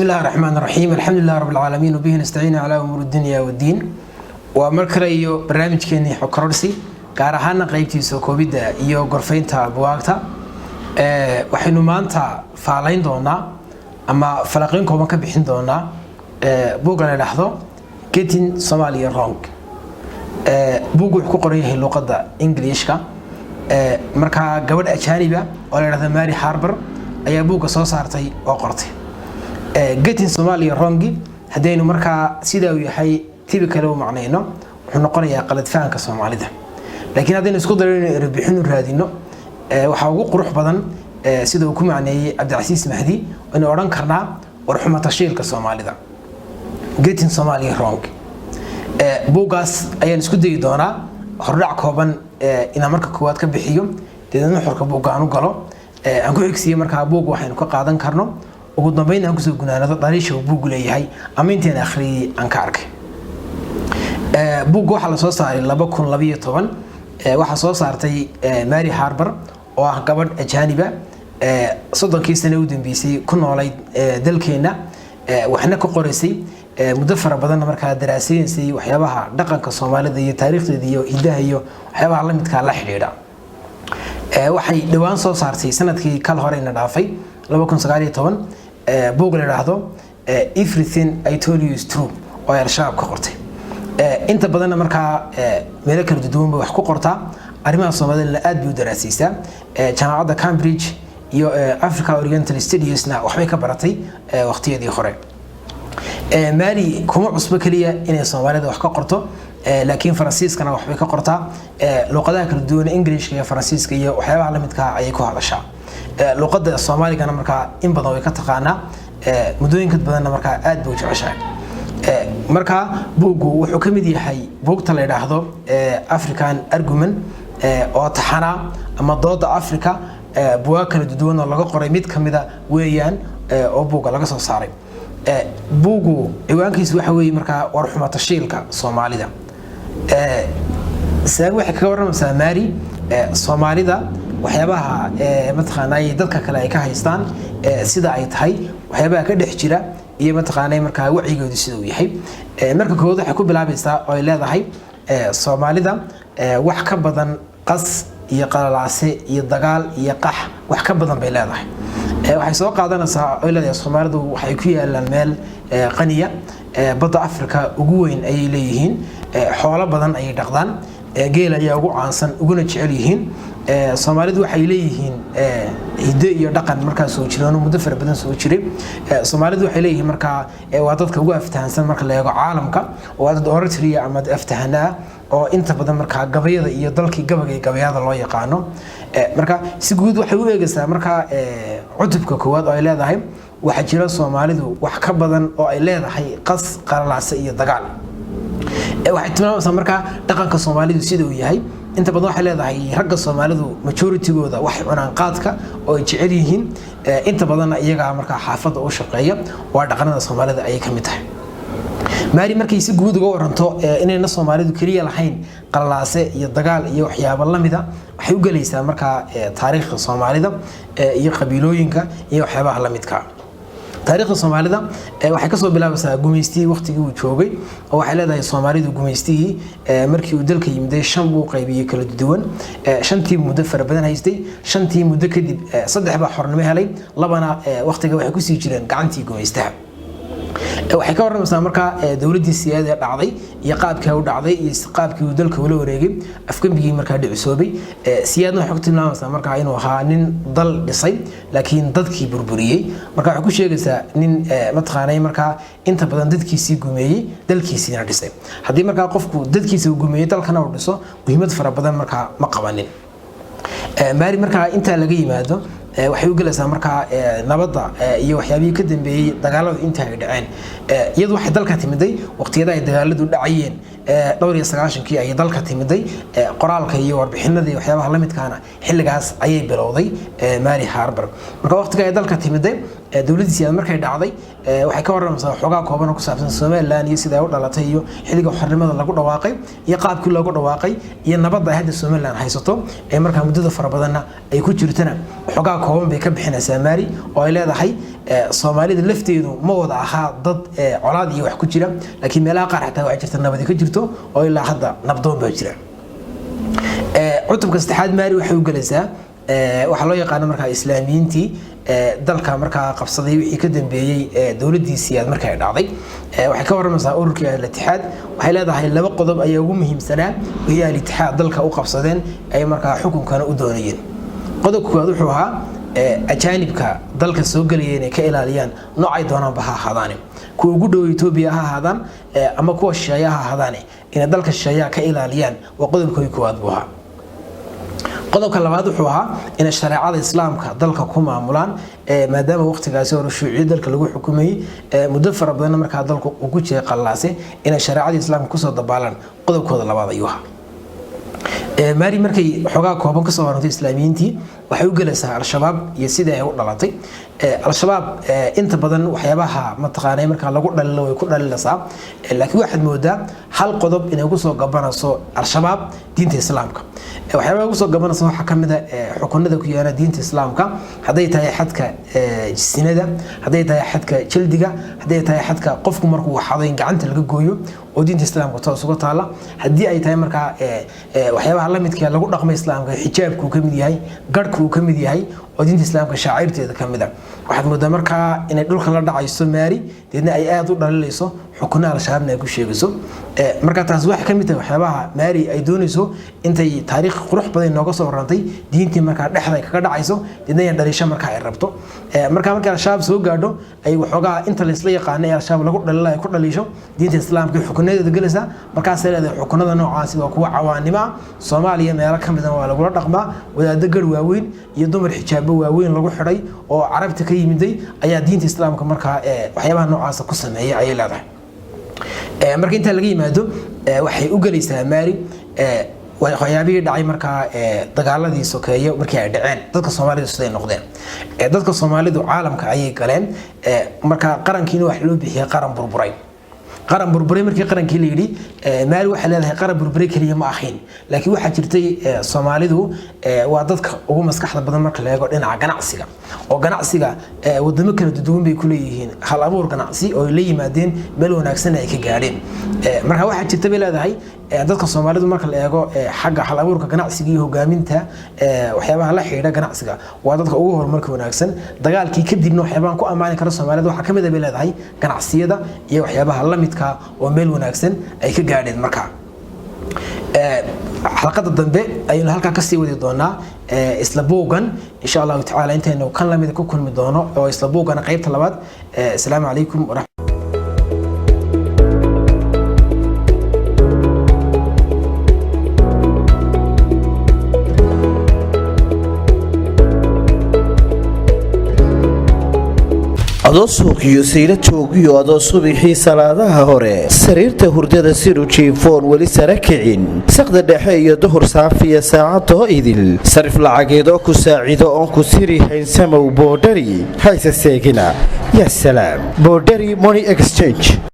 الله الرحمن الرحيم الحمد لله رب العالمين وبه نستعين على أمور الدنيا والدين ومركل إيو برنامج كيني حكرسي كارهانا قيبتي سوكوبيدا إيو غرفينتا بواقتا وحينو مانتا فعلين دونا أما فلقين كوما كبحين دونا بوغانا لحظو Getting Somalia Wrong بوغو حكو قريه اللغة إنجليشكا marka gabadh ajaaniba oo la yiraahdo Mary Harper ayaa buuga soo saartay oo qortay Getting Somalia Wrong hadaynu marka sida uu yahay typical oo macneeyno wuxuu noqonayaa qalad fahanka Soomaalida laakiin hadaynu isku darayno erbixin raadino waxa ugu qurux badan sida uu ku macneeyay Abdulcasiis Mahdi inuu oran karnaa warxuma tashiilka Soomaalida Getting Somalia Wrong buugaas ayaan isku dayi doonaa hordhac kooban ina marka koowaad ka bixiyo deedna xorka buugaan u galo aan ku xigsiyo marka buug waxaynu ka qaadan karno ugu dambeyn aan ku soo gunaanado dariisha buugu leeyahay ama intaan akhriyay aan ka arkay buug waxa la soo saaray 2012 waxa soo saartay Mary Harper oo ah gabadh ajaaniba 30 sano u dambeysay ku noolayd dalkeena waxna ka qoraysay muddo fara badan marka daraasadeysay waxyaabaha dhaqanka Soomaalida iyo taariikhdeeda iyo hidaha iyo waxyaabaha la midka la xiriira waxay dhawaan soo saartay sanadkii kal hore ina dhaafay 2019 buug la yiraahdo Everything I Told You Is True oo ay shaab ka qortay inta badan marka meel kala duwan wax ku qortaa arrimaha Soomaalida aad buu daraasaysaa jaamacadda Cambridge iyo Africa Oriental Studies-na waxbay ka baratay waqtiyadii hore Mary kuma cusba kaliya inay Soomaalida wax ka qorto laakiin Faransiiskana waxbay ka qortaa luqadaha kala duwan Englishka iyo Faransiiska iyo waxyaabaha la midka ay ku hadashaa luqadda Soomaaliga marka in badan way ka taqaanaa mudooyinka badan marka aad buu jeceshahay marka buugu wuxuu ka mid yahay buugta la yiraahdo African Argument oo taxana ama dooda Afrika buuga kala duwan oo laga qoray mid kamida weeyaan oo buuga laga soo saaray buugu ciwaankiisu waxa weeye marka warxuma tashiilka Soomaalida sabab waxa ka warrameysaa Mary Soomaalida waxyaabaha mataqaanay dadka kale ay ka haystaan sida ay tahay waxyaabaha ka dhex jira iyo mataqaanay marka wacigoodu sida uu yahay marka kood waxa ku bilaabaysaa oo ay leedahay Soomaalida wax ka badan qas iyo qalalaase iyo dagaal iyo qax wax ka badan bay leedahay waxay soo qaadanaysaa oo leedahay Soomaalidu waxay ku yaalaan meel qaniya badda Afrika ugu weyn ay leeyihiin xoolo badan ay dhaqdaan geel ayaa ugu caansan uguna jecel yihiin Soomaalidu waxay leeyihiin hiddo iyo dhaqan marka soo jiraan muddo fara badan soo jiray Soomaalidu waxay leeyihiin marka waa dadka ugu aftahansan marka la eego caalamka waa dad oratory ama aftahana oo inta badan marka gabayada iyo dalkii gabayada loo yaqaano marka si guud waxay u eegaysaa marka cutubka koowaad oo ay leedahay waxa jira Soomaalidu wax ka badan oo ay leedahay qas qalalaase iyo dagaal waxay tilmaamaysaa marka dhaqanka Soomaalidu sida uu yahay inta badan waxa leedahay ragga Soomaalidu majority-gooda wax cunaan qaadka oo ay jecel yihiin inta badan iyaga marka xaafadda u shaqeeya waa dhaqanada Soomaalida ay ka mid tahay Mary markay si guud uga waranto inayna Soomaalidu kaliya lahayn qalalaase iyo dagaal iyo waxyaabo la mid ah waxay u galaysaa marka taariikhda Soomaalida iyo qabiilooyinka iyo waxyaabaha la midka taariikhda Soomaalida waxay ka soo bilaabaysaa gumeystii waqtigii uu joogay oo waxay leedahay Soomaalidu gumeystii markii uu dalka yimid shan buu qaybiyay kala duwan shantii muddo fara badan haystay shantii muddo kadib saddex baa xornimo helay labana waqtiga waxay ku sii jireen gacantii gumeystaha waxay ka warramaysaa marka dawladii siyaadada dhacday iyo qaabkii uu dhacday iyo qaabkii uu dalka ula wareegay afkambigii marka dhicisoobay siyaadna waxa ku tilmaamaysaa marka inuu ahaa nin dal dhisay laakiin dadkii burburiyay marka waxa ku sheegaysaa nin mataqaanay marka inta badan dadkiisii gumeeyay dalkiisina dhisay hadii marka qofku dadkiisa uu gumeeyay dalkana uu dhiso muhiimad fara badan marka ma qabanin Mary marka inta laga yimaado waxay u galaysaa marka nabadda iyo waxyaabihii ka dambeeyay dagaalada inta ay dhaceen iyadoo waxa dalka timiday waqtiyada ay dagaaladu dhacayeen 1990kii ay dalka timiday qoraalka iyo warbixinada iyo waxyaabaha la midkaana xilligaas ayay bilowday Mary Harper marka waqtiga ay dalka timiday dawladdiisa markay dhacday waxay ka waramaysaa xogaa kooban oo ku saabsan Soomaaliland iyo sida ay u dhalatay iyo xilliga xornimada lagu dhawaaqay iyo qaabkii loogu dhawaaqay iyo nabadda ay hadda Soomaaliland haysato ee markaa muddada fara badanna ay ku jirtana xogaa kooban bay ka bixinaysaa Mary oo ay leedahay Soomaalida lafteedu ma wada aha dad colaad iyo wax ku jira laakiin meelaha qaar xataa waxay jirta nabad ka jirto oo ilaa hadda nabdoon baa jira cutubka saddexaad Mary waxay u galaysaa waxa loo yaqaan markaa islaamiyiintii dalka markaa qabsaday wixii ka dambeeyay dawladdiisii markaa ay dhacday waxay ka waramaysaa ururkii al-Ittixaad waxay leedahay laba qodob ayaa ugu muhiimsanaa wixii al-Ittixaad dalka u qabsadeen ay markaa xukunkana u doonayeen qodobka koowaad wuxuu ahaa ajaanibka dalka soo galaya inay ka ilaaliyaan noocay doonaan baha ahaadaan kuwa ugu dhow Itoobiya ha ahaadaan ama kuwa shisheeye ha ahaadaan inay dalka shisheeye ka ilaaliyaan waa qodobka koowaad buu ahaa qodobka labaad wuxuu ahaa in shariicada islaamka dalka ku maamulaan maadaama waqtigaasi hore shuuciyada dalka lagu xukumayay muddo fara badan markaa dalku ugu jeey qallaasay in shariicada islaamka ku soo dabaalan qodobkooda labaad ayuu ahaa Mary markay xogaa kooban ka soo warantay islaamiyiintii waxay u galaysaa al-shabaab iyo sida ay u dhalatay al-shabaab inta badan waxyaabaha ma taqaanay marka lagu dhalilo way ku dhalilaysaa laakiin waxaad moodaa hal qodob inay ku soo gabanayso al-shabaab diinta islaamka waxyaabaha ku soo gabanaysa waxa kamid ah xukunada ku yaala diinta islaamka haday tahay xadka sinada haday tahay xadka jildiga haday tahay xadka qofku markuu xaday gacanta laga gooyo oo diinta islaamka toos uga taala hadii ay tahay marka waxyaabaha la midka lagu dhaqmay islaamka xijaabku kamid yahay garhku kamid yahay oo diinta islaamka shaacirteeda kamid ah waxaad moodaa marka inay dhulka la dhacayso Mary deedna ay aad u dhalilayso xukunada al-shabaabna ay ku sheegayso marka taas wax kamid ah waxyaabaha Mary ay doonayso intay taariikh qurux badan nooga soo warantay diintii marka dhexda kaga dhacayso deedna ay dhalisho marka ay rabto marka al-shabaab soo gaadho ay waxoogaa inta la isla yaqaanay al-shabaab lagu dhalilayo ku dhalisho diinta islaamka xukunadeeda galaysa markaas ay leedahay xukunada noocaas waa kuwa cawaanimo Soomaaliya meelo kamid ah waa lagu dhaqmaa wadaadda gar waaweyn iyo dumar xijaabo waaweyn lagu xiray oo carabta ka yimiday ayaa diinta islaamka marka waxyaabaha noocaas ku sameeyay ay leedahay marka inta laga yimaado waxay u galaysaa Mary waxyaabihii dhacay marka dagaaladii sokeeye markii ay dhaceen dadka Soomaalidu siday noqdeen dadka Soomaalidu caalamka ayay galeen marka qarankiina wax loo bixiyay qaran burburay markii qarankii la yiri Mary waxa leedahay qaran burburay kaliya ma ahayn laakiin waxa jirtay Soomaalidu waa dadka ugu maskaxda badan marka la eego dhinaca ganacsiga oo ganacsiga wadamo kala duwan bay ku leeyihiin hal abuur ganacsi oo la yimaadeen meel wanaagsan ay ka gaadheen marka waxa jirtay bay leedahay dadka Soomaalidu marka la eego xagga hal abuurka ganacsiga iyo hogaaminta waxyaabaha la xiriira ganacsiga waa dadka ugu horumarka wanaagsan dagaalkii kadibna waxyaabaha ku amaani kara Soomaalidu waxa kamid ah bay leedahay ganacsiyada iyo waxyaabaha la midka oo meel wanaagsan ay ka gaadheen marka xalqada dambe ayuu halka ka sii wadi doonaa isla buugan insha Allah ta'ala intaynu kan la mid ku kulmi doono oo isla buugan qaybta labaad assalaamu calaykum adoo suuqiyo sayra joogiyo adoo subaxii salaadaha hore sariirta hurdada siru jiifoon weli sare kicin saqda dhexe iyo duhur saafiya saacadoo idil sarif lacageedoo ku saacido oon ku siri haynsamow boodhari hayse seegina yaa salaam boodhari money exchange